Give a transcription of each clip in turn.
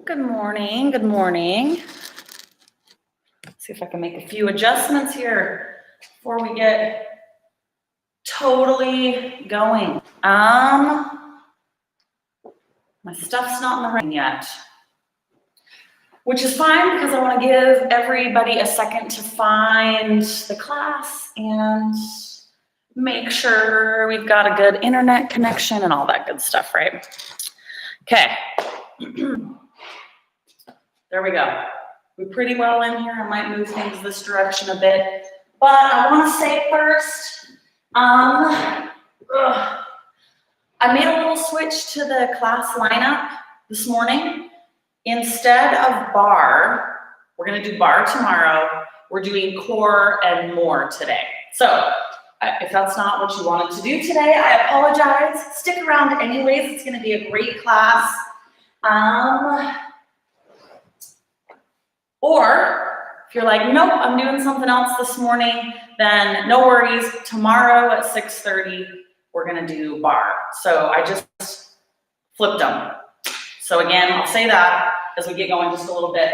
Good morning, good morning. See if I can make a few adjustments here before we get totally going. My stuff's not in the ring yet, which is fine because I want to give everybody a second to find the class and make sure we've got a good internet connection and all that good stuff, right? Okay. There we go. We're pretty well in here. I might move things this direction a bit, but I want to say first, I made a little switch to the class lineup this morning. Instead of bar, we're going to do bar tomorrow. We're doing core and more today. So if that's not what you wanted to do today, I apologize. Stick around anyways. It's going to be a great class. Or if you're like, nope, I'm doing something else this morning, then no worries. Tomorrow at 6:30, we're going to do bar. So I just flipped them. So again, I'll say that as we get going just a little bit.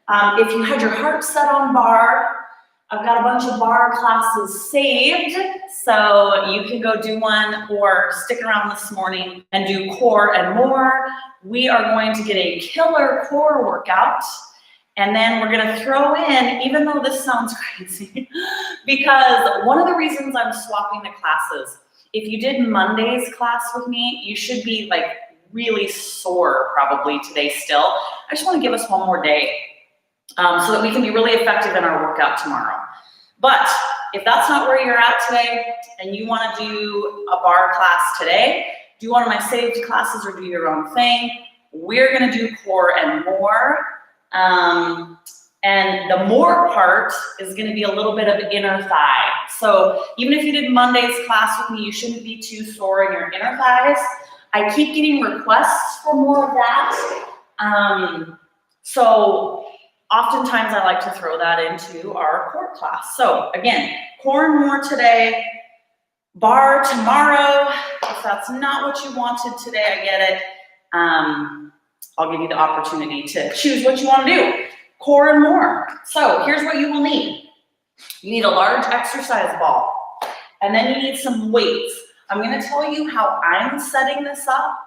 If you had your heart set on bar, I've got a bunch of bar classes saved, so you can go do one or stick around this morning and do core and more. We are going to get a killer core workout. And then we're gonna throw in, even though this sounds crazy, because one of the reasons I'm swapping the classes, if you did Monday's class with me, you should be like really sore probably today still. I just wanna give us one more day so that we can be really effective in our workout tomorrow. But if that's not where you're at today and you wanna do a bar class today, do one of my saved classes or do your own thing, we're gonna do core and more. And the more part is going to be a little bit of inner thigh. So even if you did Monday's class with me, you shouldn't be too sore in your inner thighs. I keep getting requests for more of that. So oftentimes I like to throw that into our core class. So again, core and more today, bar tomorrow. If that's not what you wanted today, I get it. I'll give you the opportunity to choose what you want to do, core and more. So here's what you will need. You need a large exercise ball, and then you need some weights. I'm going to tell you how I'm setting this up,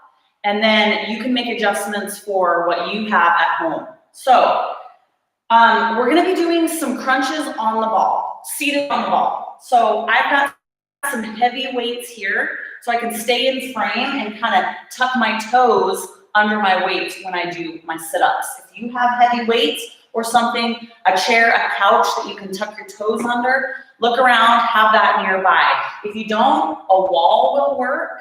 and then you can make adjustments for what you have at home. So we're going to be doing some crunches on the ball, seated on the ball. So I've got some heavy weights here, so I can stay in frame and kind of tuck my toes under my weight when I do my sit-ups. If you have heavy weights or something, a chair, a couch that you can tuck your toes under, look around, have that nearby. If you don't, a wall will work,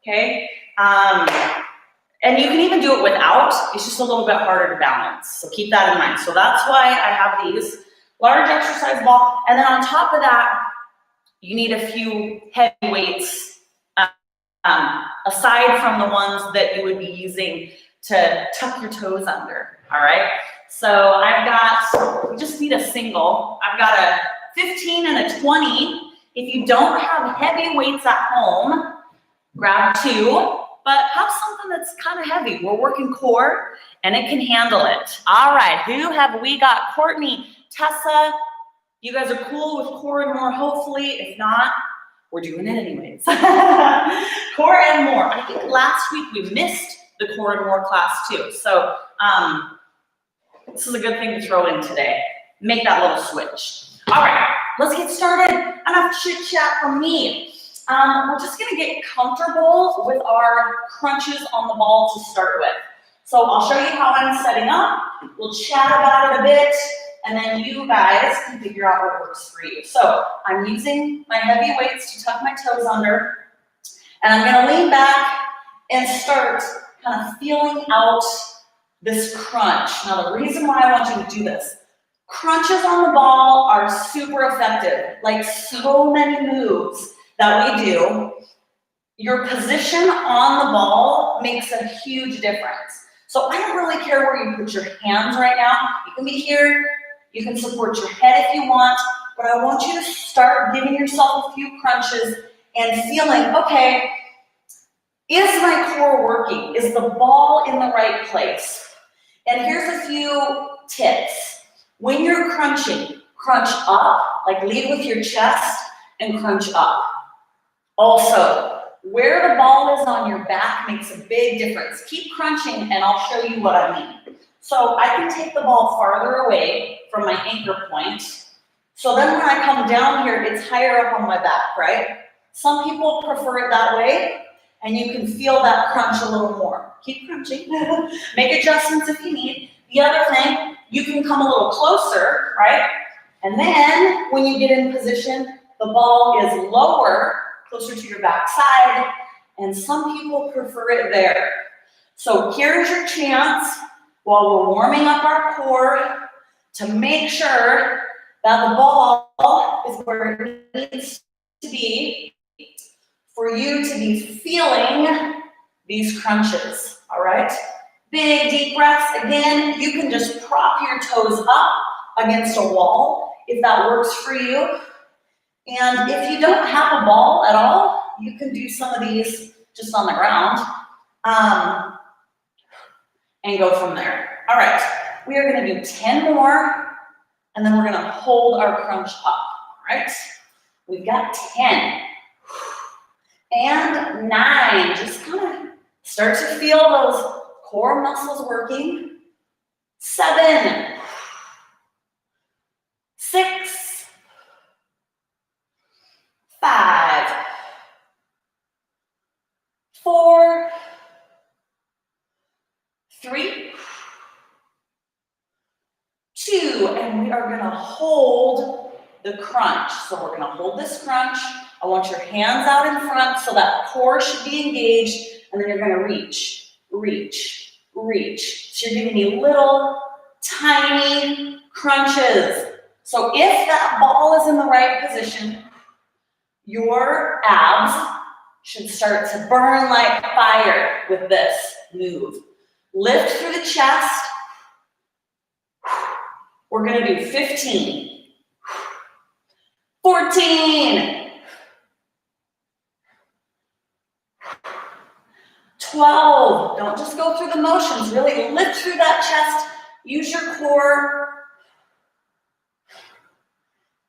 okay? And you can even do it without, it's just a little bit harder to balance. So keep that in mind. So that's why I have these large exercise ball. And then on top of that, you need a few heavy weights aside from the ones that you would be using to tuck your toes under, all right? So we just need a single. I've got a 15 and a 20. If you don't have heavy weights at home, grab two, but have something that's kind of heavy. We're working core and it can handle it. All right, who have we got? Courtney, Tessa, you guys are cool with core and more, hopefully. If not, we're doing it anyways. Core and more. I think last week we missed the core and more class too. So this is a good thing to throw in today. Make that little switch. All right, let's get started. Enough chit chat from me. We're just gonna get comfortable with our crunches on the ball to start with. So I'll show you how I'm setting up. We'll chat about it a bit. And then you guys can figure out what works for you. So I'm using my heavy weights to tuck my toes under, and I'm gonna lean back and start kind of feeling out this crunch. Now the reason why I want you to do this, crunches on the ball are super effective. Like so many moves that we do, your position on the ball makes a huge difference. So I don't really care where you put your hands right now. You can be here, you can support your head if you want, but I want you to start giving yourself a few crunches and feeling, okay, is my core working? Is the ball in the right place? And here's a few tips. When you're crunching, crunch up, like lead with your chest and crunch up. Also, where the ball is on your back makes a big difference. Keep crunching and I'll show you what I mean. So I can take the ball farther away from my anchor point. So then when I come down here, it's higher up on my back, right? Some people prefer it that way, and you can feel that crunch a little more. Keep crunching. Make adjustments if you need. The other thing, you can come a little closer, right? And then when you get in position, the ball is lower, closer to your back side, and some people prefer it there. So here's your chance while we're warming up our core to make sure that the ball is where it needs to be for you to be feeling these crunches, all right? Big, deep breaths. Again, you can just prop your toes up against a wall if that works for you. And if you don't have a ball at all, you can do some of these just on the ground and go from there. All right, we are gonna do 10 more, and then we're gonna hold our crunch up, all right? We've got 10 and 9. Just kind of start to feel those core muscles working. 7, 6, 5, 4, 3, 2, and we are gonna hold the crunch. So we're gonna hold this crunch. I want your hands out in front so that core should be engaged, and then you're gonna reach, reach, reach. So you're giving me little, tiny crunches. So if that ball is in the right position, your abs should start to burn like fire with this move. Lift through the chest. We're gonna do 15, 14, 12. Don't just go through the motions. Really lift through that chest. Use your core.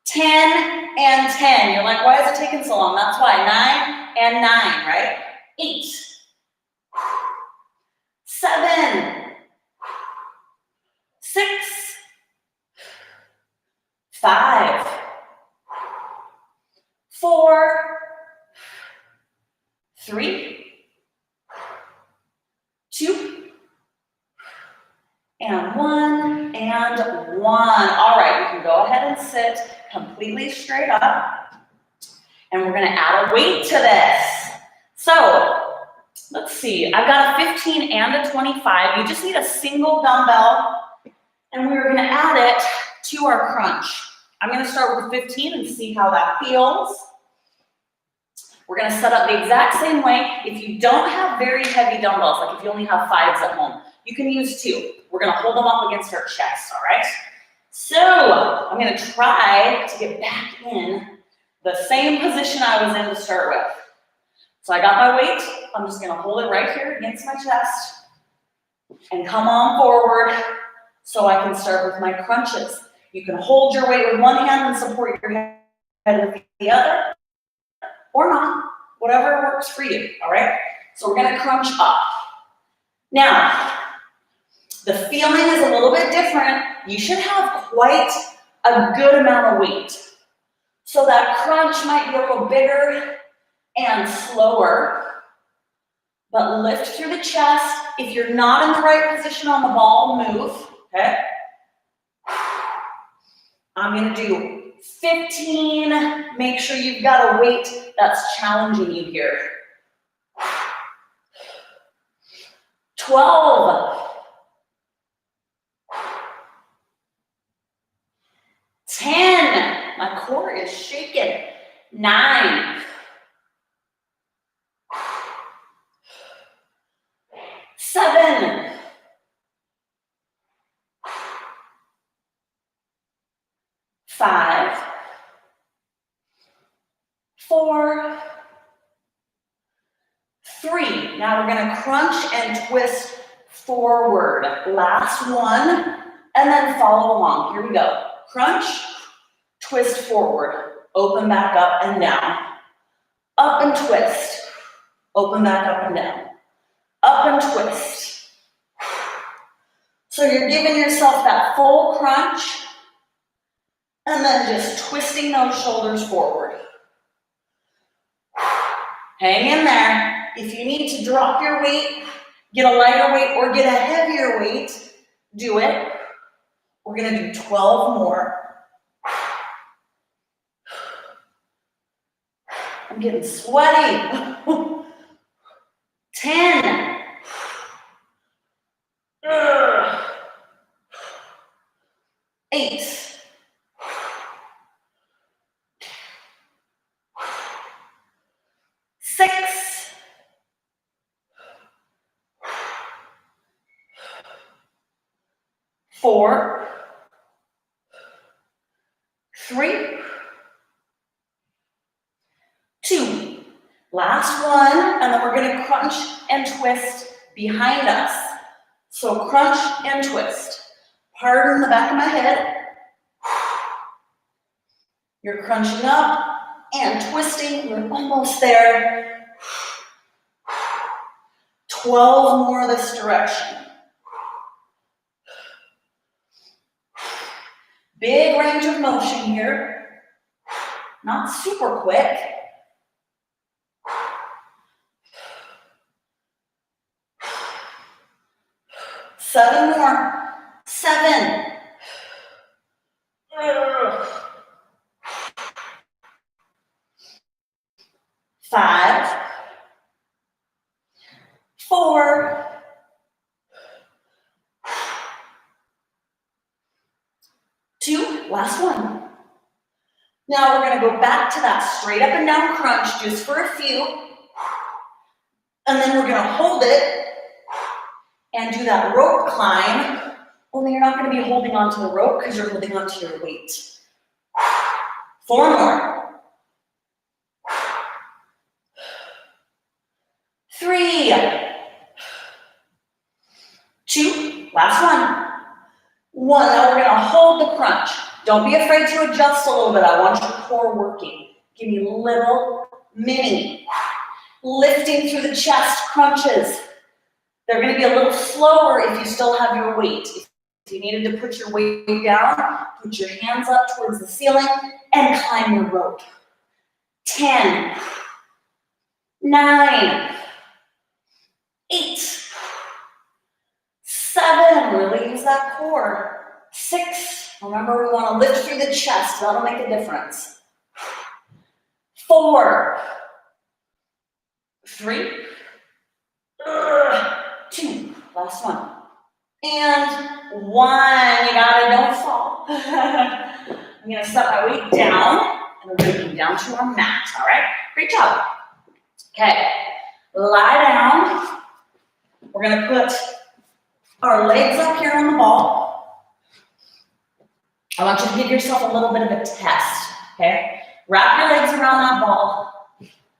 10 and 10. You're like, why is it taking so long? That's why. 9 and 9, right? 8, 7, 6, 5, 4, 3, 2, and 1, and 1. All right, you can go ahead and sit completely straight up. And we're gonna add a weight to this. So, let's see, I've got a 15 and a 25. You just need a single dumbbell, and we're gonna add it to our crunch. I'm gonna start with 15 and see how that feels. We're gonna set up the exact same way. If you don't have very heavy dumbbells, like if you only have 5s at home, you can use 2. We're gonna hold them up against our chest, all right? So, I'm gonna try to get back in the same position I was in to start with. So I got my weight. I'm just gonna hold it right here against my chest and come on forward so I can start with my crunches. You can hold your weight with one hand and support your head with the other, or not, whatever works for you, all right? So we're gonna crunch up. Now, the feeling is a little bit different. You should have quite a good amount of weight. So that crunch might be a little bigger and slower, but lift through the chest. If you're not in the right position on the ball, move, okay? I'm gonna do 15. Make sure you've got a weight that's challenging you here. 12. 10. My core is shaking. 9. 7. 5. 4. 3. Now we're going to crunch and twist forward. Last one, and then follow along. Here we go. Crunch, twist forward, open back up and down. Up and twist, open back up and down. Up and twist. So you're giving yourself that full crunch, and then just twisting those shoulders forward. Hang in there. If you need to drop your weight, get a lighter weight or get a heavier weight, do it. We're gonna do 12 more. I'm getting sweaty. 10. 8. 6. 4. 3. 2. Last one, and then we're gonna crunch and twist behind us. So crunch and twist. Pardon the back of my head. You're crunching up and twisting. We're almost there. 12 more this direction. Big range of motion here. Not super quick. 7 more. 7. 5. 4. 2. Last one. Now we're going to go back to that straight up and down crunch just for a few. And then we're going to hold it and do that rope climb. Only you're not going to be holding onto the rope because you're holding onto your weight. 4 more. 3. 2. Last one. 1. Now we're going to hold the crunch. Don't be afraid to adjust a little bit. I want your core working. Give me little mini lifting through the chest crunches. They're going to be a little slower if you still have your weight. If you needed to put your weight down, put your hands up towards the ceiling and climb your rope. 10, 9, 8, 7, really use that core. 6, remember we want to lift through the chest, that'll make a difference. 4, 3, 2, last one. And 1, you got it, don't fall. I'm gonna set my weight down and we're gonna down to our mat, all right? Great job. Okay, lie down. We're gonna put our legs up here on the ball. I want you to give yourself a little bit of a test, okay? Wrap your legs around that ball.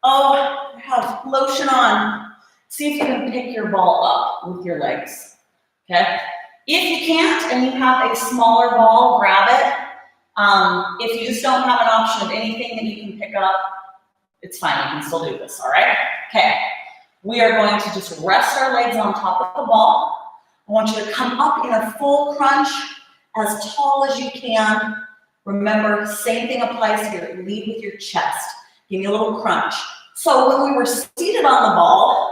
Oh, have lotion on. See if you can pick your ball up with your legs, okay? If you can't and you have a smaller ball, grab it. If you just don't have an option of anything that you can pick up, it's fine, you can still do this, all right? Okay, we are going to just rest our legs on top of the ball. I want you to come up in a full crunch, as tall as you can. Remember, same thing applies here. Lead with your chest. Give me a little crunch. So when we were seated on the ball,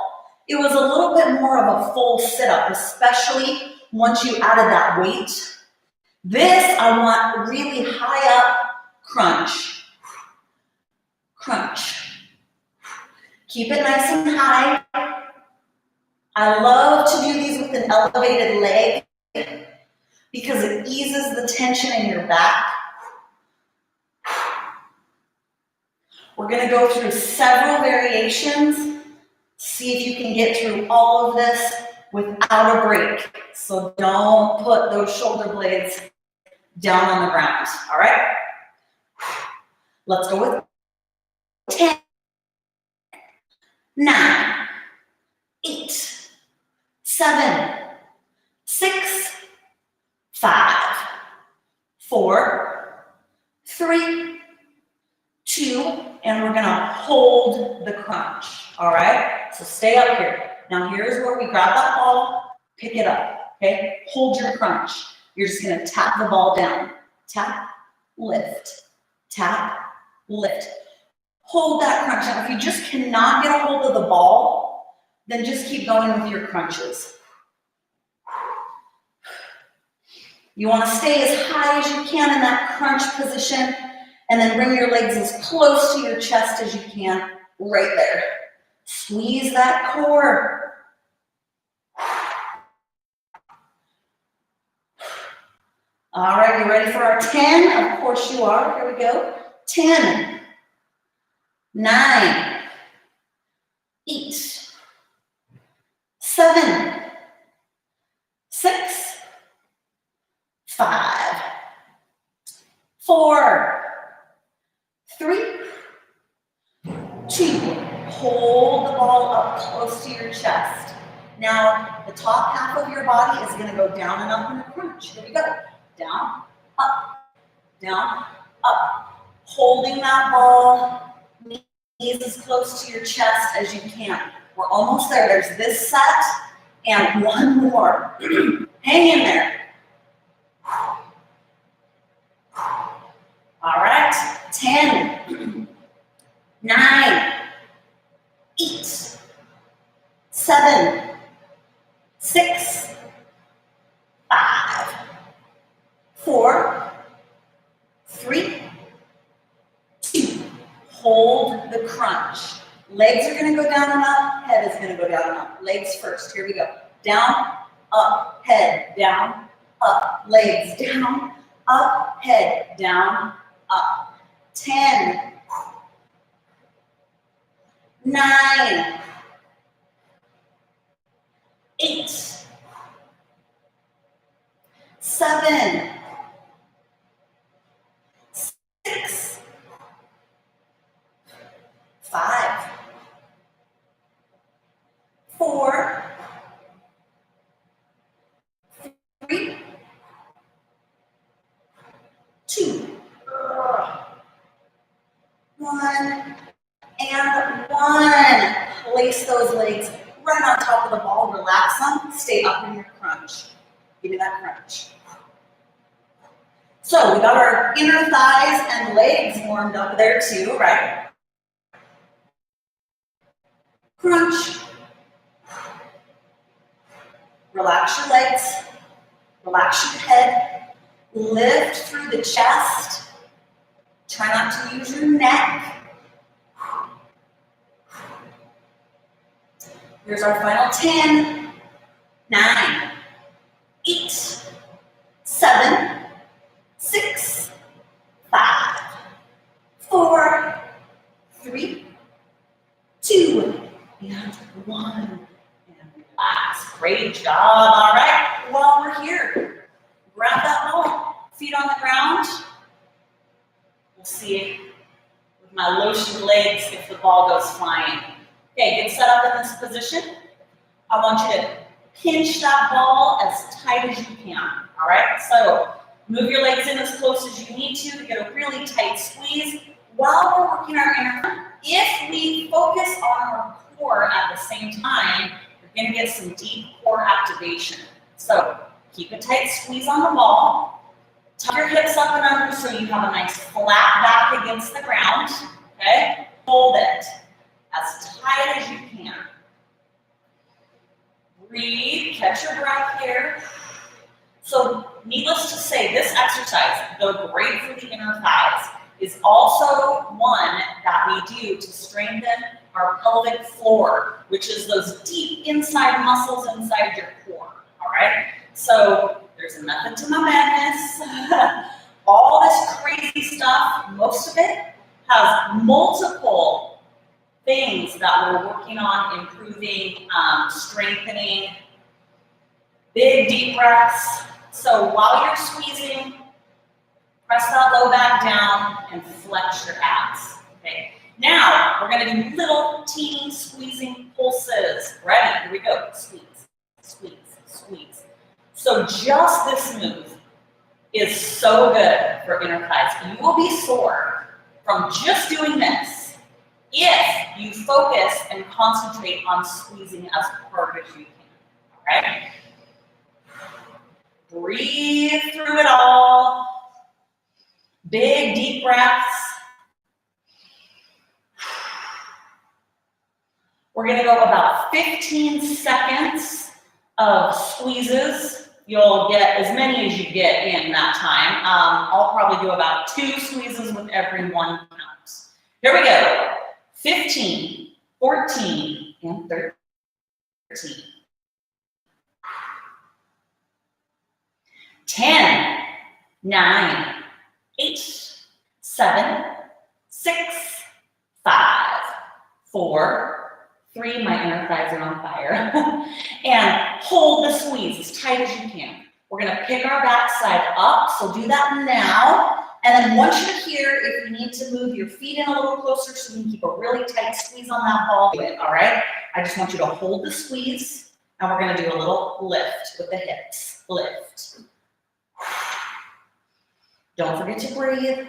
it was a little bit more of a full sit-up, especially once you added that weight. This, I want really high up crunch. Crunch. Keep it nice and high. I love to do these with an elevated leg because it eases the tension in your back. We're going to go through several variations. See if you can get through all of this without a break. So don't put those shoulder blades down on the ground, all right? Let's go with 10, 9, 8, 7, 4, 3, 2, and we're gonna hold the crunch, all right? So stay up here. Now here's where we grab that ball, pick it up, okay? Hold your crunch. You're just gonna tap the ball down. Tap, lift, tap, lift. Hold that crunch. Now if you just cannot get a hold of the ball, then just keep going with your crunches. You wanna stay as high as you can in that crunch position, and then bring your legs as close to your chest as you can, right there. Squeeze that core. All right, you ready for our 10? Of course you are. Here we go. 10, 9, 8, 7, 6, 5, 4, 3, 2. Hold the ball up close to your chest. Now, the top half of your body is going to go down and up in the crunch. Here we go. Down, up. Holding that ball, knees as close to your chest as you can. We're almost there. There's this set and one more. Hang in there. All right, 10, 9, 8, 7, 6, 5, 4, 3, 2. Hold the crunch. Legs are going to go down and up. Head is going to go down and up. Legs first. Here we go. Down, up, head, down, up. Legs down, up, head, down, up. 10, 9, 8, 7, 6, 5, 4, 3, 2, 1, and 1. Place those legs right on top of the ball. Relax them. Stay up in your crunch. Give me that crunch. So we got our inner thighs and legs warmed up there too, right? Crunch. Relax your legs. Relax your head. Lift through the chest. Try not to use your neck. Here's our final 10, 9, 8, 7, 6, 5, 4, 3, 2, and 1. And relax. Great job. All right. While we're here, grab that ball. Feet on the ground. We'll see with my lotioned legs if the ball goes flying. Okay, get set up in this position. I want you to pinch that ball as tight as you can, all right? So move your legs in as close as you need to get a really tight squeeze while we're working our inner thigh. If we focus on our core at the same time, you're gonna get some deep core activation. So keep a tight squeeze on the ball. Tuck your hips up and under so you have a nice flat back against the ground, okay? Hold it as tight as you can. Breathe, catch your breath here. So needless to say, this exercise, though great for the inner thighs, is also one that we do to strengthen our pelvic floor, which is those deep inside muscles inside your core, all right? So there's a method to my madness. All this crazy stuff, most of it has multiple things that we're working on improving, strengthening. Big deep breaths. So while you're squeezing, press that low back down and flex your abs. Okay. Now we're going to do little teeny squeezing pulses. Ready? Here we go. Squeeze, squeeze, squeeze. So just this move. is so good for inner thighs. You will be sore from just doing this if you focus and concentrate on squeezing as hard as you can, right? Breathe through it all. Big, deep breaths. We're gonna go about 15 seconds of squeezes. You'll get as many as you get in that time. I'll probably do about 2 squeezes with every 1 count. Here we go. 15, 14, and 13. 10, 9, 8, 7, 6, 5, 4, 3, my inner thighs are on fire. And hold the squeeze as tight as you can. We're gonna pick our backside up, so do that now. And then once you're here, if you need to move your feet in a little closer so you can keep a really tight squeeze on that ball, do it, all right? I just want you to hold the squeeze, and we're gonna do a little lift with the hips. Lift. Don't forget to breathe.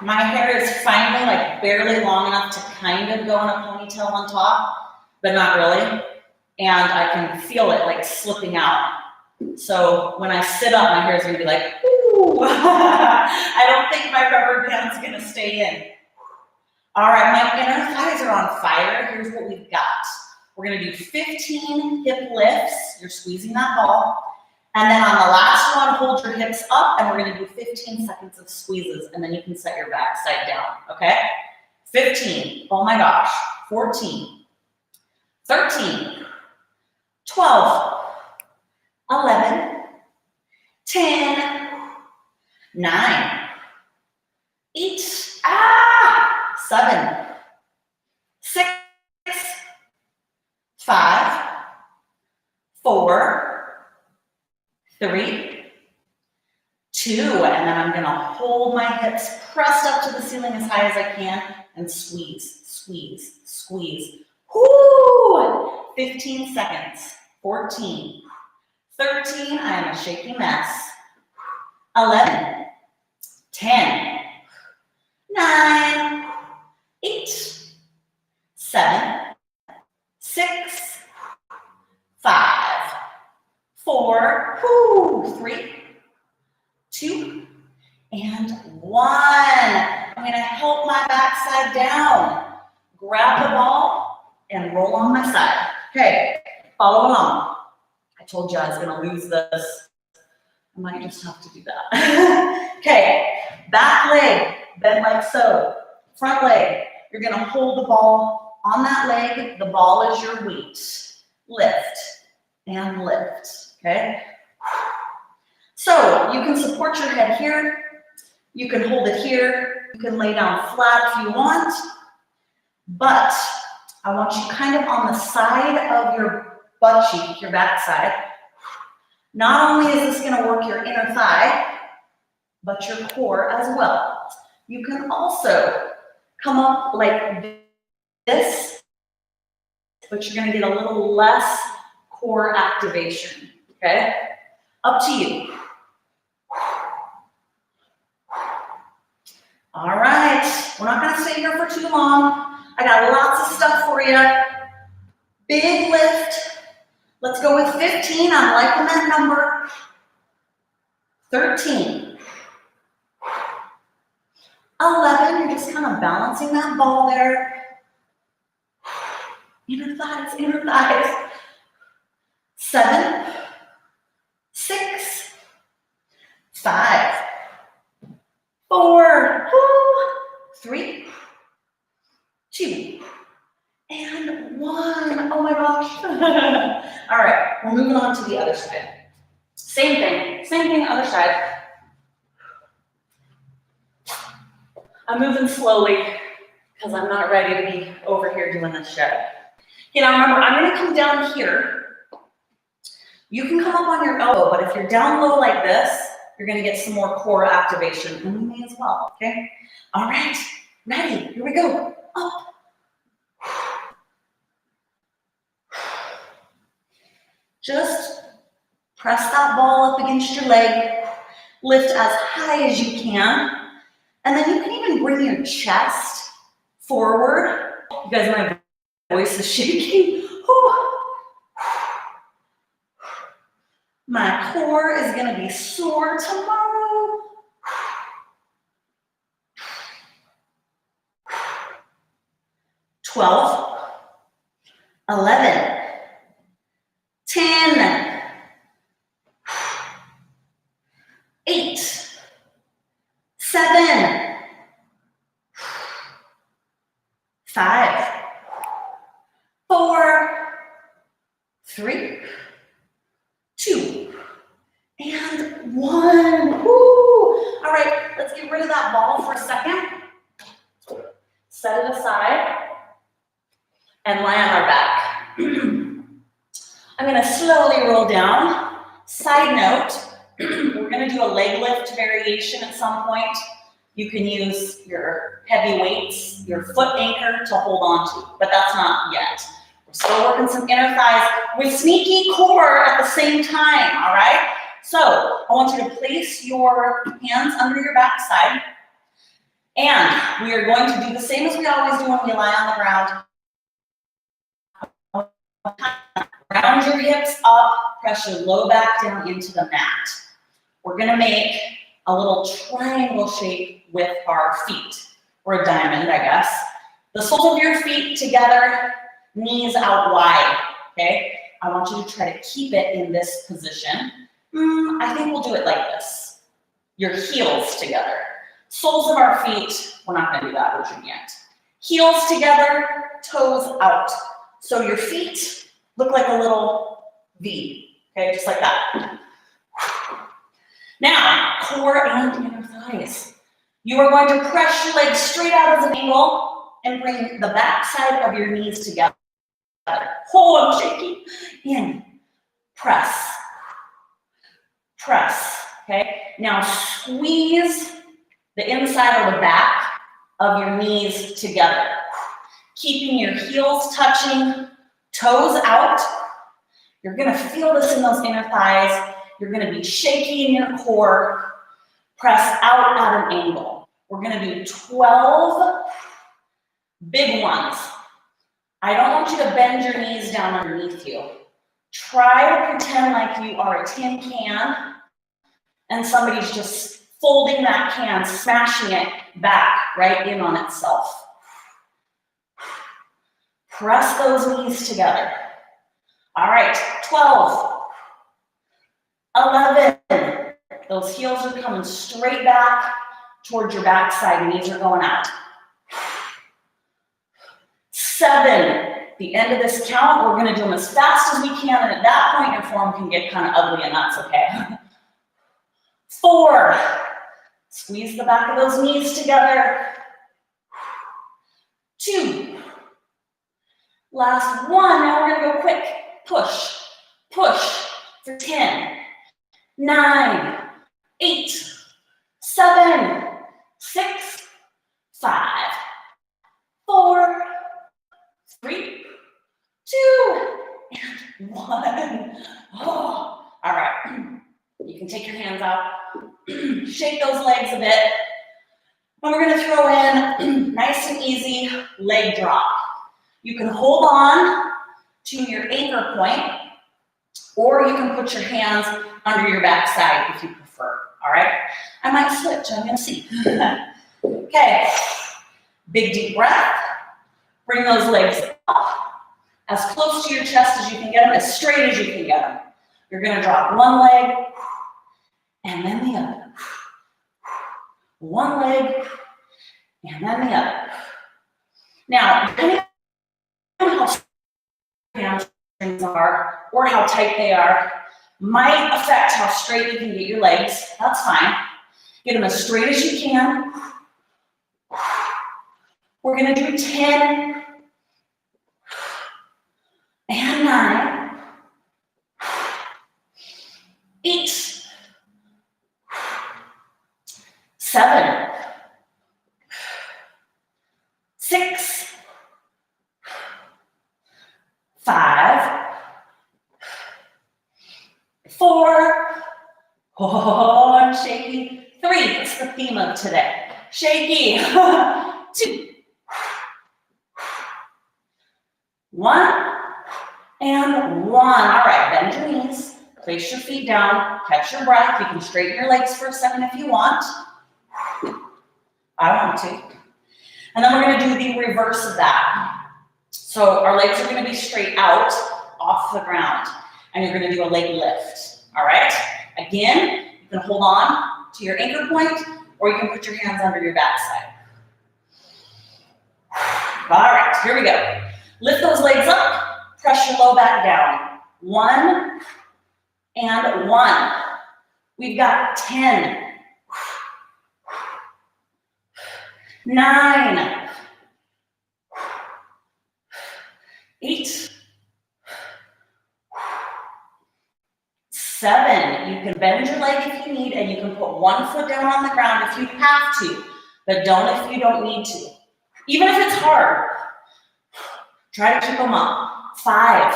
My hair is finally like barely long enough to kind of go in a ponytail on top, but not really. And I can feel it like slipping out. So when I sit up, my hair is gonna be like, ooh. I don't think my rubber band's gonna stay in. All right, my inner thighs are on fire. Here's what we've got. We're gonna do 15 hip lifts. You're squeezing that ball. And then on the last one, hold your hips up, and we're gonna do 15 seconds of squeezes, and then you can set your backside down, okay? 15, oh my gosh, 14, 13, 12, 11, 10, 9, 8, 7, 6, 5, 4, 3, 2, and then I'm gonna hold my hips pressed up to the ceiling as high as I can and squeeze, squeeze, squeeze. Whoo! 15 seconds. 14, 13, I am a shaky mess. 11, 10, 9, 8, 7, 6, 5, 4, 3, 2, and 1. I'm gonna help my backside down. Grab the ball and roll on my side. Okay, follow along. I told you I was gonna lose this. I might just have to do that. Okay, back leg, bend like so. Front leg, you're gonna hold the ball on that leg. The ball is your weight. Lift and lift, okay? So you can support your head here. You can hold it here. You can lay down flat if you want. But I want you kind of on the side of your butt cheek, your back side. Not only is this gonna work your inner thigh, but your core as well. You can also come up like this, but you're gonna get a little less core activation, okay? Up to you. All right, we're not gonna stay here for too long. I got lots of stuff for you. Big lift. Let's go with 15, I'm liking that number. 13. 11, you're just kind of balancing that ball there. Inner thighs, inner thighs. 7, 6, 5, 4, 3, 2, and 1. Oh my gosh. All right, we're moving on to the other side. Same thing, other side. I'm moving slowly because I'm not ready to be over here doing this shit. You know, remember, I'm gonna come down here. You can come up on your elbow, but if you're down low like this, you're gonna get some more core activation, and we may as well, okay? All right, ready, here we go, up. Just Press that ball up against your leg. Lift as high as you can. And then you can even bring your chest forward. You guys, my voice is shaking. My core is going to be sore tomorrow. 12, 11, 10, 8, 7, 5, 4, 3, 2, and 1. Woo! All right, let's get rid of that ball for a second. Set it aside and lie on our back. I'm going to slowly roll down. Side note, we're going to do a leg lift variation at some point. You can use your heavy weights, your foot anchor to hold on to, but that's not yet. We're still working some inner thighs with sneaky core at the same time, all right? So I want you to place your hands under your backside, and we are going to do the same as we always do when we lie on the ground. Round your hips up, press your low back down into the mat. We're gonna make a little triangle shape with our feet, or a diamond, I guess. The soles of your feet together, knees out wide, okay? I want you to try to keep it in this position. I think we'll do it like this. Your heels together. Soles of our feet, we're not gonna do that version yet. Heels together, toes out. So your feet look like a little V, okay, just like that. Now, core and inner thighs. You are going to press your legs straight out as an angle and bring the back side of your knees together. Oh, I'm shaking. In, press, press, okay? Now squeeze the inside or the back of your knees together, keeping your heels touching, toes out. You're gonna feel this in those inner thighs. You're gonna be shaky in your core. Press out at an angle. We're gonna do 12 big ones. I don't want you to bend your knees down underneath you. Try to pretend like you are a tin can and somebody's just folding that can, smashing it back right in on itself. Press those knees together. All right, 12, 11. Those heels are coming straight back towards your backside. Knees are going out. 7. The end of this count, we're going to do them as fast as we can, and at that point, your form can get kind of ugly, and that's okay. 4. Squeeze the back of those knees together. 2. Last 1. Now we're going to go quick. Push, push for 10, 9, 8, 7, 6, 5, 4, 3, 2, and 1. Oh, all right. You can take your hands out, shake those legs a bit, and we're going to throw in nice and easy leg drop. You can hold on to your anchor point, or you can put your hands under your backside if you prefer, all right? I might switch, I'm going to see. Okay, big deep breath. Bring those legs up as close to your chest as you can get them, as straight as you can get them. You're going to drop one leg and then the other. One leg and then the other. Now, depending on how straight hamstrings are or how tight they are, might affect how straight you can get your legs. That's fine. Get them as straight as you can. We're going to do 10 and 9, 8, 7, 6, 5, 4, Oh, and shaky. 3, that's the theme of today. Shaky. 2. 1 and 1. All right, bend your knees. Place your feet down. Catch your breath. You can straighten your legs for a second if you want. I want to. And then we're going to do the reverse of that. So our legs are going to be straight out off the ground. And you're going to do a leg lift. All right? Again, you can hold on to your anchor point, or you can put your hands under your backside. All right, here we go. Lift those legs up, press your low back down. 1 and 1. We've got 10, 9, 8, 7. You can bend your leg if you need, and you can put 1 foot down on the ground if you have to, but don't if you don't need to. Even if it's hard, try to keep them up. 5,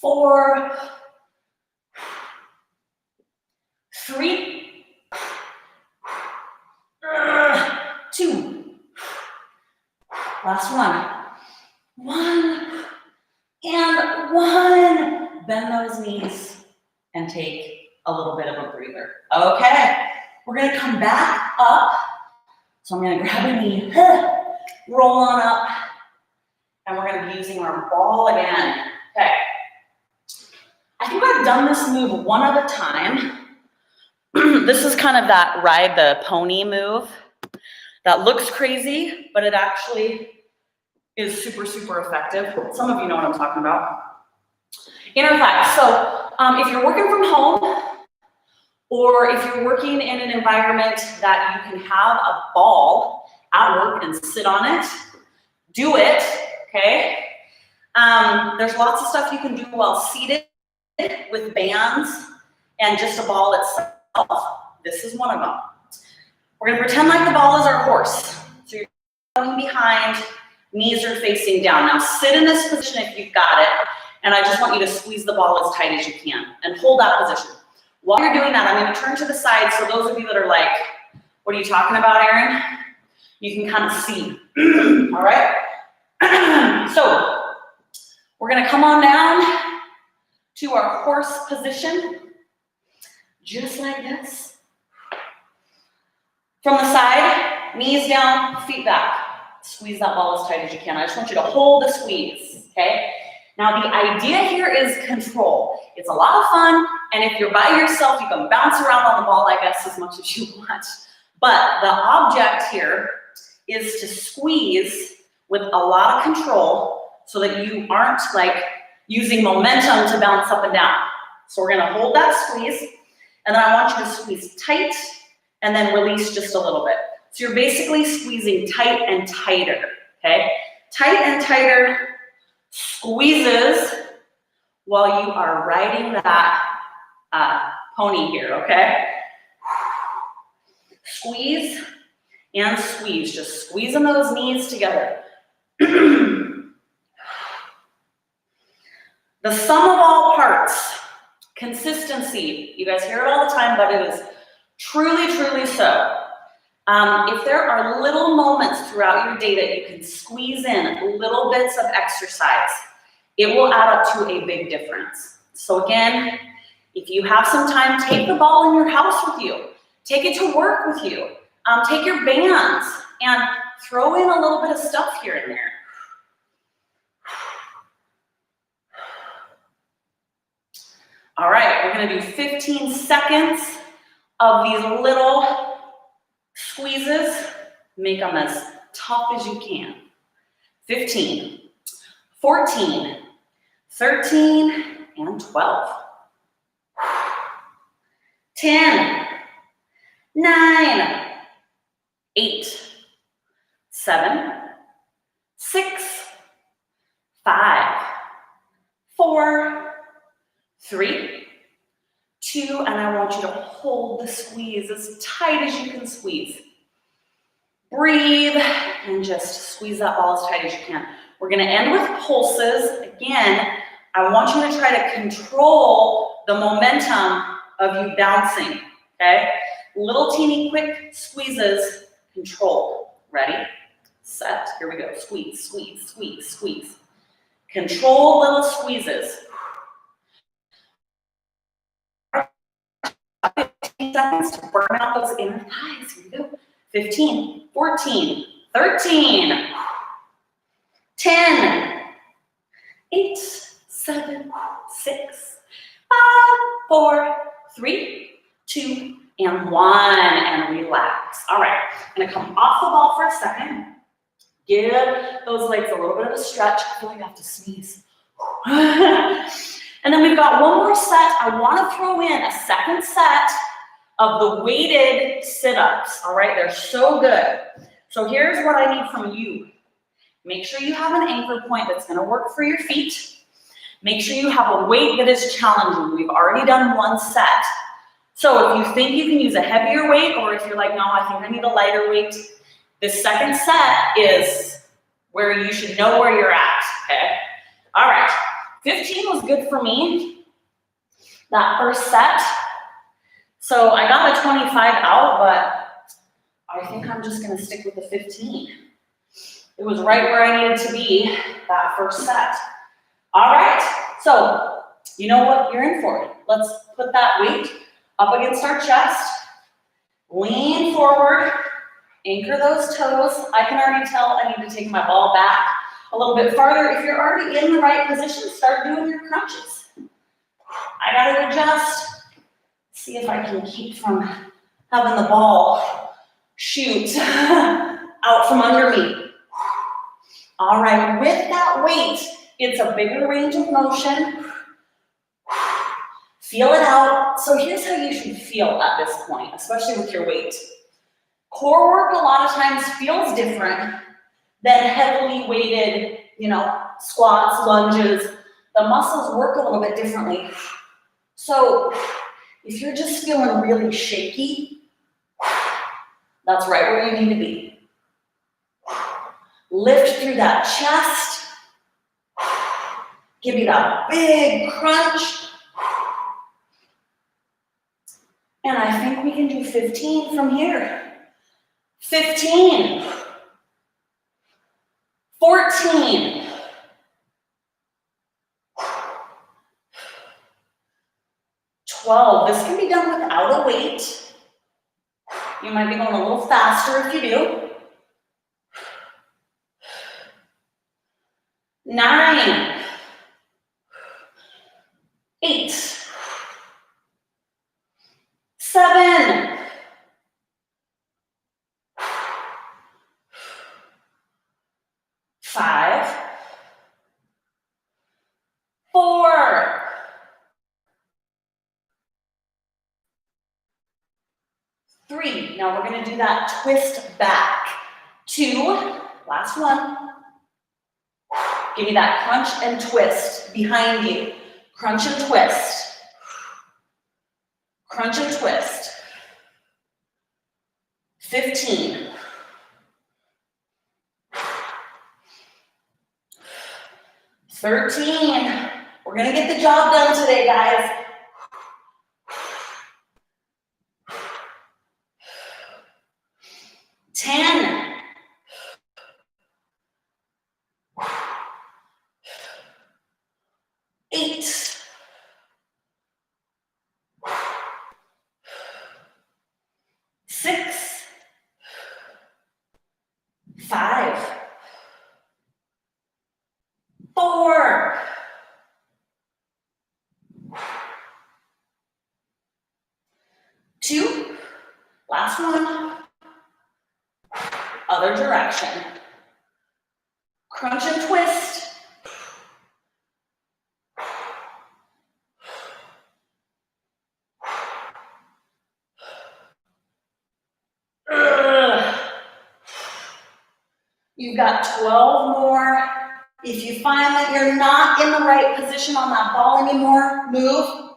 4, 3, 2. Last one. 1 and 1. Bend those knees and take a little bit of a breather. Okay, we're gonna come back up. So I'm gonna grab a knee, roll on up, and we're gonna be using our ball again. Okay. I think I've done this move one at a time. This is kind of that ride the pony move that looks crazy, but it actually is super, super effective. Some of you know what I'm talking about. Inner thighs. So if you're working from home, or if you're working in an environment that you can have a ball at work and sit on it, do it, okay? There's lots of stuff you can do while seated with bands and just a ball itself. This is one of them. We're gonna pretend like the ball is our horse. So you're going behind, knees are facing down. Now sit in this position if you've got it, and I just want you to squeeze the ball as tight as you can and hold that position. While you're doing that, I'm gonna turn to the side, so those of you that are like, what are you talking about, Erin? You can kind of see, all right? So we're gonna come on down to our horse position, just like this. From the side, knees down, feet back. Squeeze that ball as tight as you can. I just want you to hold the squeeze, okay? Now the idea here is control. It's a lot of fun, and if you're by yourself, you can bounce around on the ball, I guess, as much as you want. But the object here is to squeeze with a lot of control so that you aren't like using momentum to bounce up and down. So we're gonna hold that squeeze, and then I want you to squeeze tight and then release just a little bit. So you're basically squeezing tight and tighter, okay? Tight and tighter squeezes while you are riding that pony here, okay? Squeeze and squeeze, just squeezing those knees together. The sum of all parts, consistency. You guys hear it all the time, but it is truly, truly so. If there are little moments throughout your day that you can squeeze in little bits of exercise, it will add up to a big difference. So again, if you have some time, take the ball in your house with you. Take it to work with you. Take your bands and throw in a little bit of stuff here and there. All right, we're gonna do 15 seconds of these little squeezes. Make them as tough as you can. 15, 14, 13, and 12. 10, 9, 8, 7, 6, 5, 4, 3, 2, and I want you to hold the squeeze as tight as you can squeeze. Breathe and just squeeze that ball as tight as you can. We're gonna end with pulses. Again, I want you to try to control the momentum of you bouncing, okay? Little teeny quick squeezes, controlled. Ready, set, here we go. Squeeze, squeeze, squeeze, squeeze. Control little squeezes. 15 seconds to burn out those inner thighs. Here we go. 15, 14, 13, 10, 8, 7, 6, 5, 4, 3, 2, and 1, and relax. All right, I'm gonna come off the ball for a second. Give those legs a little bit of a stretch. I feel like I have to sneeze. And then we've got one more set. I wanna throw in a second set of the weighted sit-ups, all right? They're so good. So here's what I need from you. Make sure you have an anchor point that's gonna work for your feet. Make sure you have a weight that is challenging. We've already done one set. So if you think you can use a heavier weight, or if you're like, no, I think I need a lighter weight, this second set is where you should know where you're at, okay? All right, 15 was good for me, that first set. So I got a 25 out, but I think I'm just gonna stick with the 15. It was right where I needed to be that first set. All right, so you know what you're in for. Let's put that weight up against our chest, lean forward, anchor those toes. I can already tell I need to take my ball back a little bit farther. If you're already in the right position, start doing your crunches. I gotta adjust. See if I can keep from having the ball shoot out from under me. All right, with that weight, it's a bigger range of motion. Feel it out. So here's how you should feel at this point, especially with your weight. Core work a lot of times feels different than heavily weighted, squats, lunges. The muscles work a little bit differently. So if you're just feeling really shaky, that's right where you need to be. Lift through that chest. Give me that big crunch. And I think we can do 15 from here. 15. 14. 12. This can be done without a weight. You might be going a little faster if you do. 9. 8. 7. 5. 4. 3. Now we're going to do that twist back. 2. Last one. Give me that crunch and twist behind you. Crunch and twist. Crunch and twist. 15. 13. We're gonna get the job done today, guys. 10. 8. 6. 5. 4. 2. Last one. Other direction. Crunch and twist. You've got 12 more. If you find that you're not in the right position on that ball anymore, move.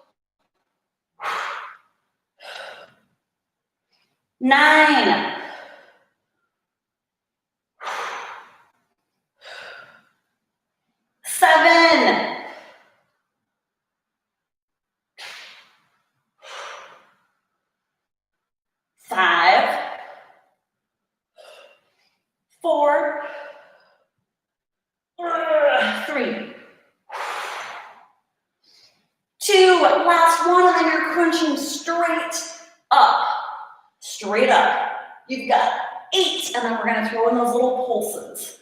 9. 7. 4, 3, 2, last one, and then you're crunching straight up. Straight up. You've got 8, and then we're going to throw in those little pulses.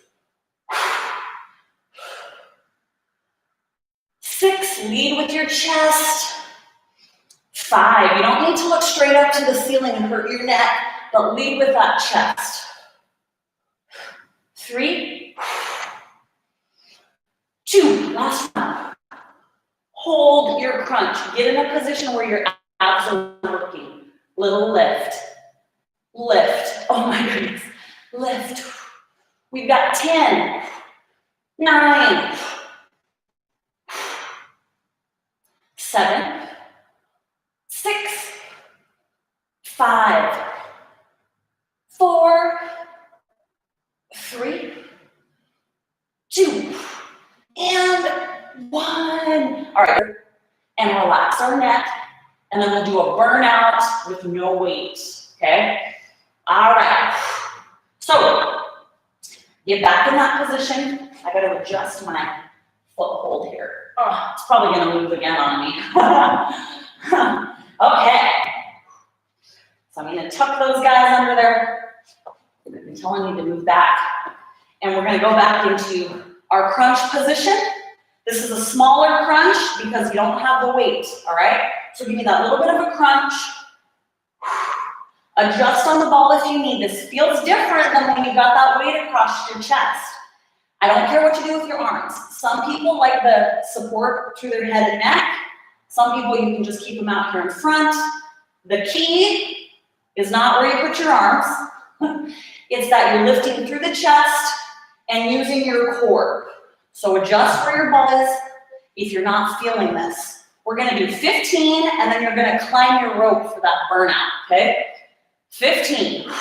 6, lead with your chest. 5, you don't need to look straight up to the ceiling and hurt your neck, but lead with that chest. 3, 2, last one. Hold your crunch. Get in a position where your abs are working. Little lift. Lift. Oh my goodness. Lift. We've got 10, 9, 7, 6, 5, 4, 3, 2, and 1. All right, and relax our neck, and then we'll do a burnout with no weight, okay? All right, so get back in that position. I gotta adjust my foothold here. Oh, it's probably gonna move again on me. Okay, so I'm gonna tuck those guys under there. I've been telling you to move back. And we're gonna go back into our crunch position. This is a smaller crunch because you don't have the weight, all right? So give me that little bit of a crunch. Adjust on the ball if you need. This feels different than when you got that weight across your chest. I don't care what you do with your arms. Some people like the support through their head and neck. Some people, you can just keep them out here in front. The key is not where you put your arms. It's that you're lifting through the chest and using your core. So adjust where your ball is if you're not feeling this. We're gonna do 15, and then you're gonna climb your rope for that burnout, okay? 15,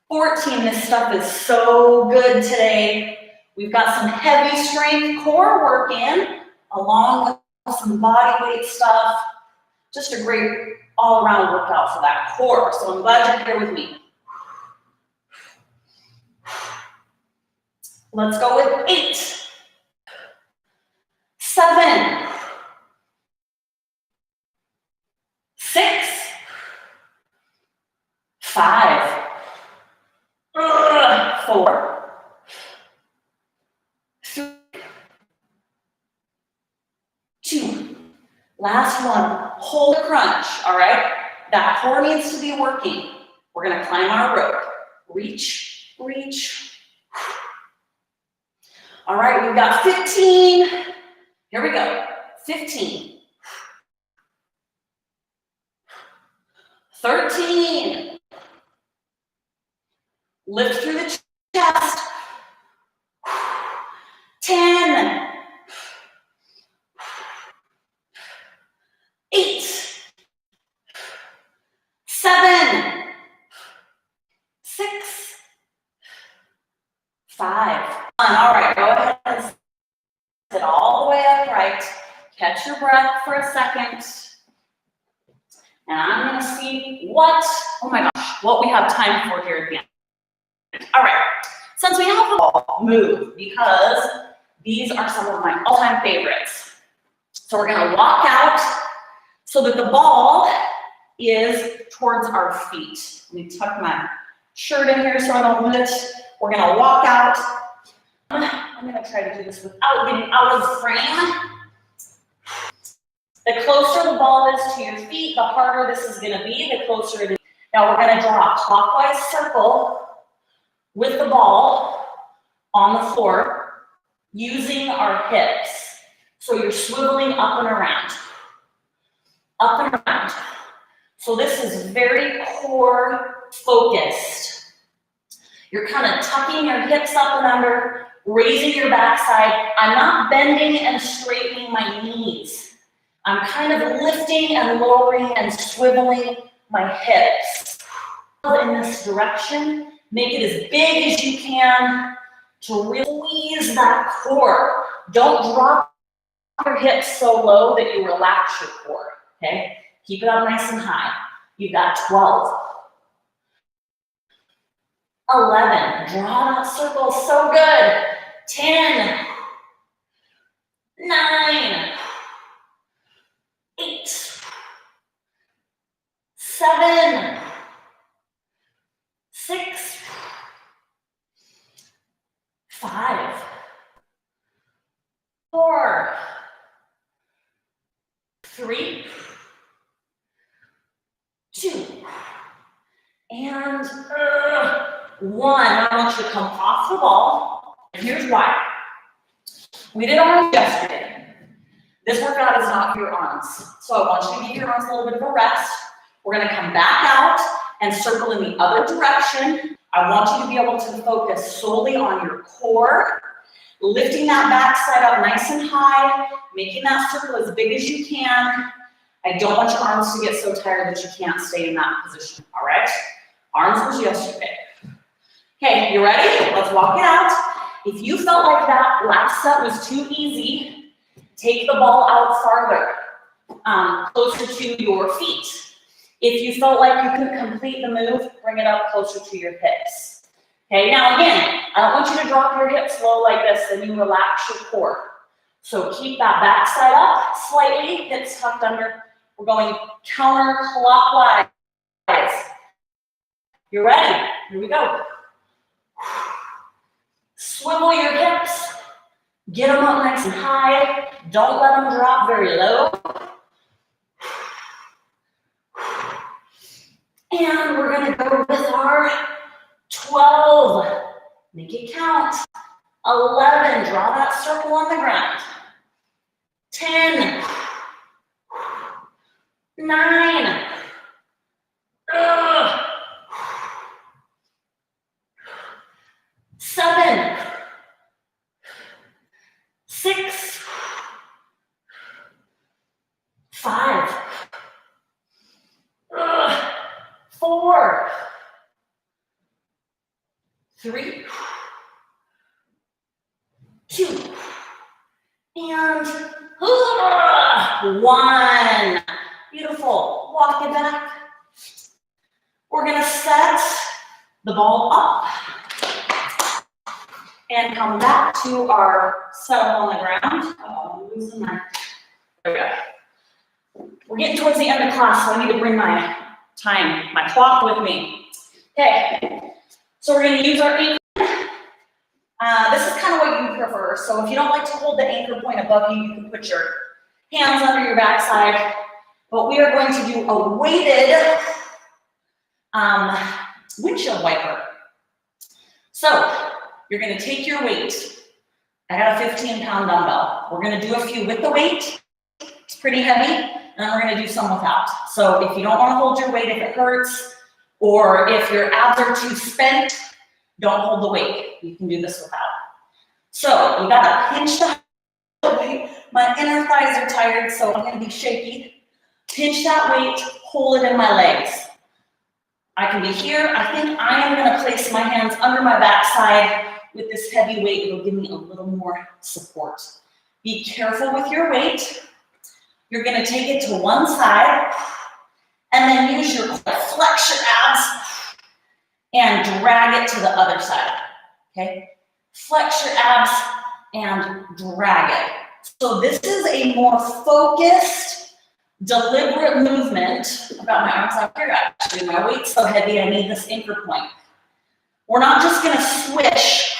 14, this stuff is so good today. We've got some heavy strength core work in, along with some body weight stuff. Just a great all-around workout for that core. So I'm glad you're here with me. Let's go with 8, 7, 6, 5, 4, 3, 2. Last one. Hold the crunch, all right? That core needs to be working. We're gonna climb our rope. Reach, reach. All right, we've got 15. Here we go. 15. 13. Lift through the chest. 10. 8. 7. 6. 5. All right, go ahead and sit all the way upright. Catch your breath for a second. And I'm gonna see what we have time for here at the end. All right, since we have the ball, move, because these are some of my all-time favorites. So we're gonna walk out so that the ball is towards our feet. Let me tuck my shirt in here so I don't move it. We're gonna walk out. I'm gonna try to do this without getting out of the frame. The closer the ball is to your feet, the harder this is gonna be, the closer it is. Now we're gonna draw a clockwise circle with the ball on the floor using our hips. So you're swiveling up and around. Up and around. So this is very core focused. You're kind of tucking your hips up and under, raising your backside. I'm not bending and straightening my knees. I'm kind of lifting and lowering and swiveling my hips in this direction. Make it as big as you can to release that core. Don't drop your hips so low that you relax your core, okay? Keep it up nice and high. You've got 12, 11, draw that circle, so good. 10, 9, 8, 7, 6, 5, 4, 3, 2, and 1. I want you to come off the ball. And here's why. We did arms yesterday. This workout is not for your arms. So I want you to give your arms a little bit of a rest. We're going to come back out and circle in the other direction. I want you to be able to focus solely on your core, lifting that back side up nice and high, making that circle as big as you can. I don't want your arms to get so tired that you can't stay in that position, all right? Arms was yesterday. Okay, you ready? Let's walk it out. If you felt like that last set was too easy, take the ball out farther, closer to your feet. If you felt like you couldn't complete the move, bring it up closer to your hips. Okay, now again, I don't want you to drop your hips low like this, then you relax your core. So keep that back side up slightly, hips tucked under. We're going counterclockwise. You ready? Here we go. Swivel your hips. Get them up nice and high. Don't let them drop very low. And we're going to go with our 12. Make it count. 11. Draw that circle on the ground. 10. 9. 7. 6. 5. 4. 3. 2. And 1. Beautiful. Walk it back. We're going to set the ball up and come back to our settle on the ground. Oh, I'm losing my. There we go. We're getting towards the end of class, so I need to bring my time, my clock with me. Okay, so we're going to use our anchor. This is kind of what you prefer. So if you don't like to hold the anchor point above you, you can put your hands under your backside. But we are going to do a weighted windshield wiper. So you're going to take your weight. I got a 15-pound dumbbell. We're going to do a few with the weight. It's pretty heavy. And then we're going to do some without. So if you don't want to hold your weight if it hurts, or if your abs are too spent, don't hold the weight. You can do this without. So you got to pinch the weight. My inner thighs are tired, so I'm going to be shaky. Pinch that weight, hold it in my legs. I can be here. I think I am going to place my hands under my backside with this heavy weight. It'll give me a little more support. Be careful with your weight. You're going to take it to one side and then use your flex your abs and drag it to the other side. Okay? Flex your abs and drag it. So this is a more focused, deliberate movement. I've got my arms out here actually. My weight's so heavy, I need this anchor point. We're not just going to swish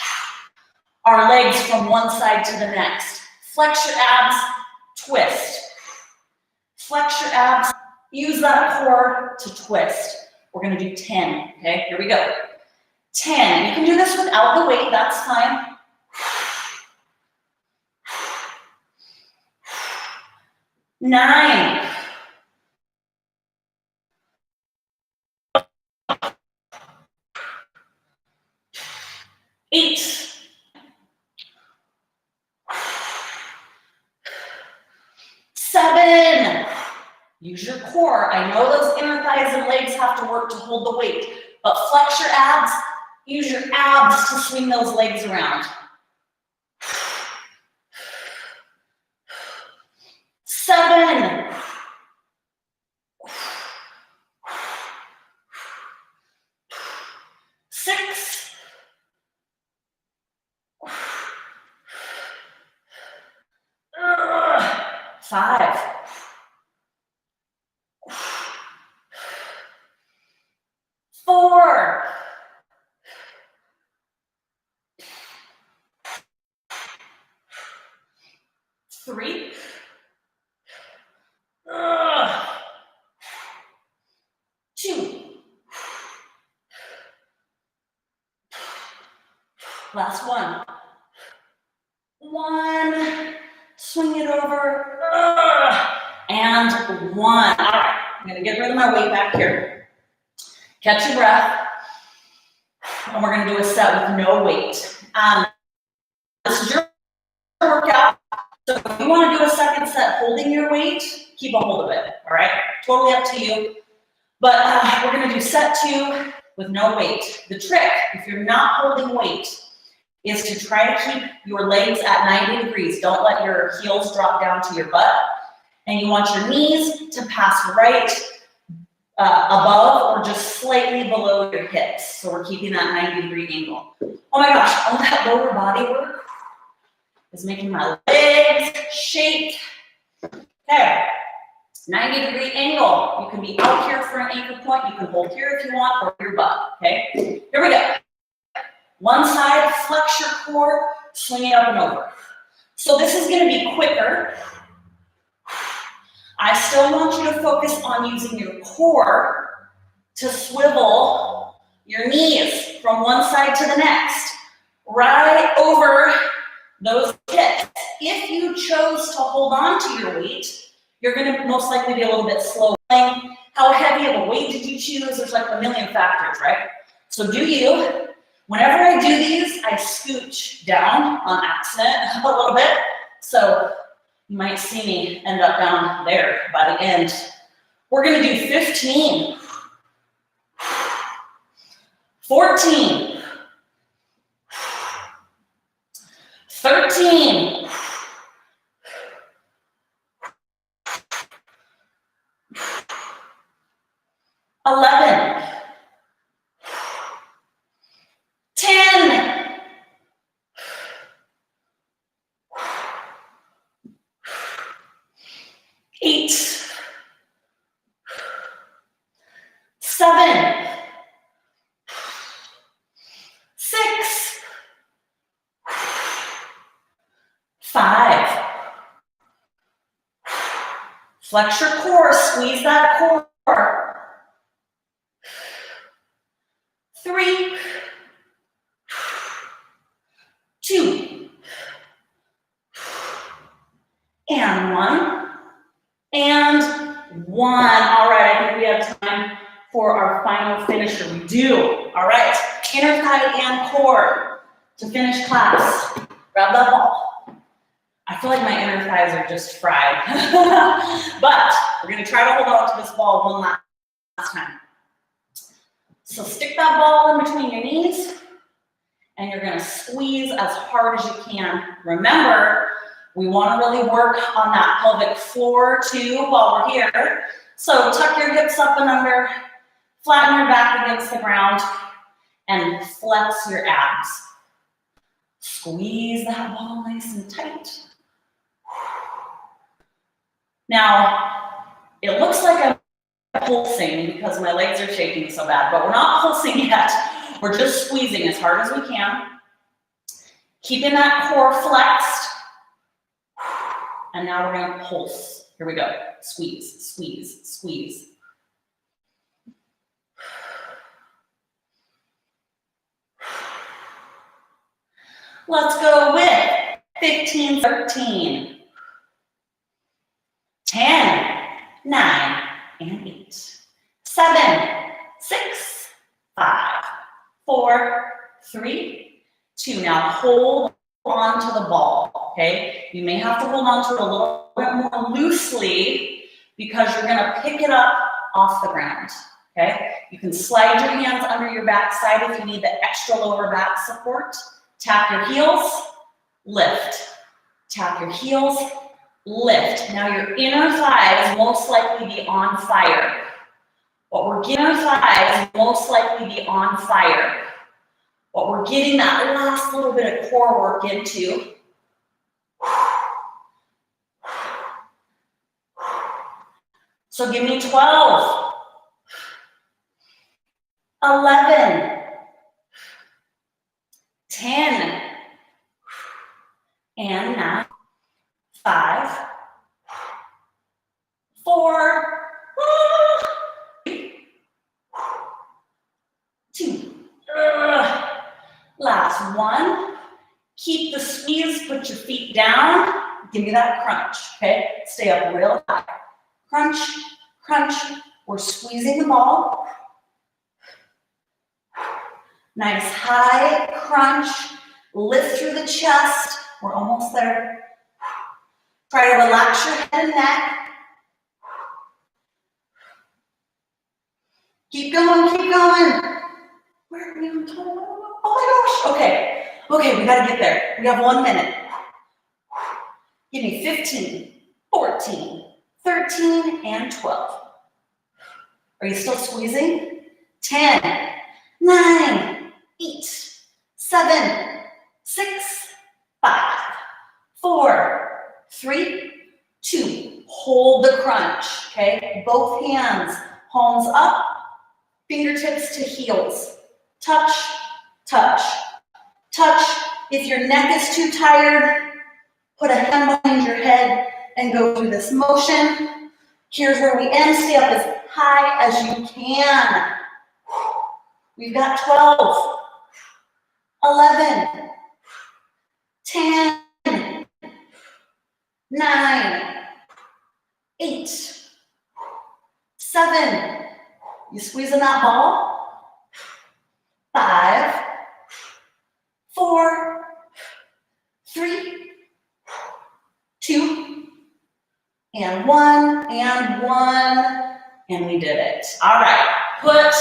our legs from one side to the next. Flex your abs, twist. Flex your abs, use that core to twist. We're going to do 10, okay? Here we go. 10. You can do this without the weight, that's fine. 9. 8. 7. Use your core. I know those inner thighs and legs have to work to hold the weight, but flex your abs. Use your abs to swing those legs around. 7. 6. 5, 4, 3, 2, last one. 1, swing it over, and 1. All right, I'm gonna get rid of my weight back here. Catch your breath, and we're gonna do a set with no weight. This is your workout, so if you wanna do a second set holding your weight, keep a hold of it, all right? Totally up to you. But we're gonna do set 2 with no weight. The trick, if you're not holding weight, is to try to keep your legs at 90 degrees. Don't let your heels drop down to your butt. And you want your knees to pass right above or just slightly below your hips. So we're keeping that 90-degree angle. Oh my gosh, all that lower body work is making my legs shake. Okay, 90-degree angle. You can be out here for an anchor point. You can hold here if you want, or your butt, okay? Here we go. One side, flex your core, swing it up and over. So this is gonna be quicker. I still want you to focus on using your core to swivel your knees from one side to the next, right over those hips. If you chose to hold on to your weight, you're gonna most likely be a little bit slow. How heavy of a weight did you choose? There's like a million factors, right? So do you. Whenever I do these, I scooch down on accident a little bit. So you might see me end up down there by the end. We're gonna do 15, 14, 13, 11, 10, 8, 7, 6, 5. Flex your core, squeeze that core. 3, 2, and 1, and 1. All right, I think we have time for our final finisher. We do. All right, inner thigh and core to finish class. Grab that ball. I feel like my inner thighs are just fried. But we're gonna try to hold on to this ball one last time. So stick that ball in between your knees, and you're gonna squeeze as hard as you can. Remember, we wanna really work on that pelvic floor too while we're here. So tuck your hips up and under, flatten your back against the ground, and flex your abs. Squeeze that ball nice and tight. Now, it looks like I'm pulsing because my legs are shaking so bad, but we're not pulsing yet. We're just squeezing as hard as we can. Keeping that core flexed. And now we're gonna pulse. Here we go. Squeeze, squeeze, squeeze. Let's go with 15, 13, 10, 9, and 8, 7, 6, 5, 4, 3, 2. Now hold on to the ball, okay? You may have to hold on to it a little bit more loosely because you're gonna pick it up off the ground, okay? You can slide your hands under your backside if you need the extra lower back support. Tap your heels, lift. Tap your heels, lift. Now your inner thighs most likely be on fire. What we're getting that last little bit of core work into. So give me 12, 11, 10, and 9, 5, 4, 2, last one. Keep the squeeze, put your feet down. Give me that crunch, okay? Stay up real high. Crunch, crunch. We're squeezing the ball. Nice high crunch. Lift through the chest. We're almost there. Try to relax your head and neck. Keep going, keep going. Where are we on time? Oh my gosh. Okay. Okay, we gotta get there. We have 1 minute. Give me 15, 14, 13, and 12. Are you still squeezing? 10, 9, 8, 7, 6, 5, 4, 3, 2. Hold the crunch, okay? Both hands, palms up, fingertips to heels. Touch, touch, touch. If your neck is too tired, put a hand behind your head and go through this motion. Here's where we end. Stay up as high as you can. We've got 12, 11, 10, 9, 8, 7. You squeezing that ball? 5, 4, 3, 2, and 1, and we did it. All right, put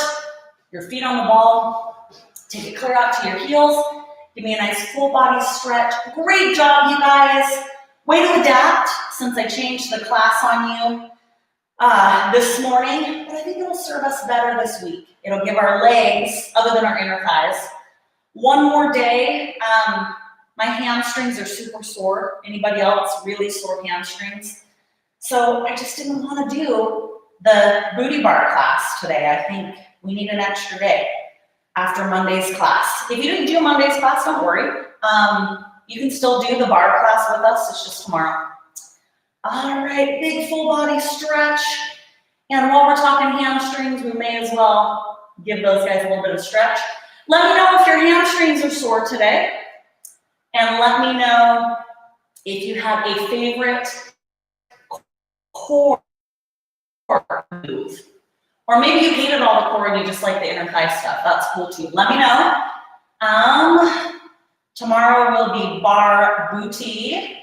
your feet on the ball, take it clear out to your heels, give me a nice full body stretch. Great job, you guys. Way to adapt since I changed the class on you this morning, but I think it'll serve us better this week. It'll give our legs, other than our inner thighs, one more day. My hamstrings are super sore. Anybody else really sore hamstrings? So I just didn't want to do the booty bar class today. I think we need an extra day after Monday's class. If you didn't do Monday's class, don't worry. You can still do the bar class with us. It's just tomorrow. All right, big full body stretch. And while we're talking hamstrings, we may as well give those guys a little bit of stretch. Let me know if your hamstrings are sore today. And let me know if you have a favorite core move. Or maybe you hated all the core and you just like the inner thigh stuff. That's cool too. Let me know. Tomorrow will be bar booty.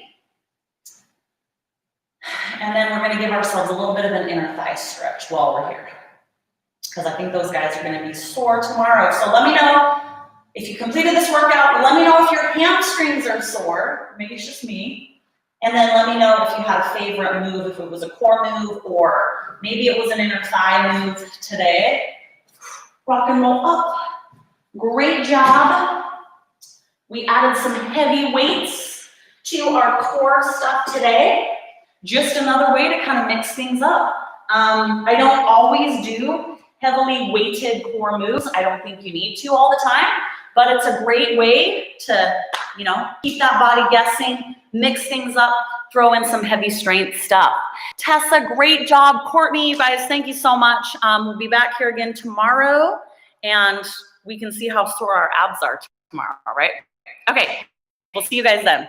And then we're gonna give ourselves a little bit of an inner thigh stretch while we're here, because I think those guys are gonna be sore tomorrow. So let me know if you completed this workout. Let me know if your hamstrings are sore. Maybe it's just me. And then let me know if you had a favorite move, if it was a core move or maybe it was an inner thigh move today. Rock and roll up. Great job. We added some heavy weights to our core stuff today. Just another way to kind of mix things up. I don't always do heavily weighted core moves. I don't think you need to all the time, but it's a great way to, keep that body guessing, mix things up, throw in some heavy strength stuff. Tessa, great job. Courtney, you guys, thank you so much. We'll be back here again tomorrow, and we can see how sore our abs are tomorrow, right? Okay, we'll see you guys then.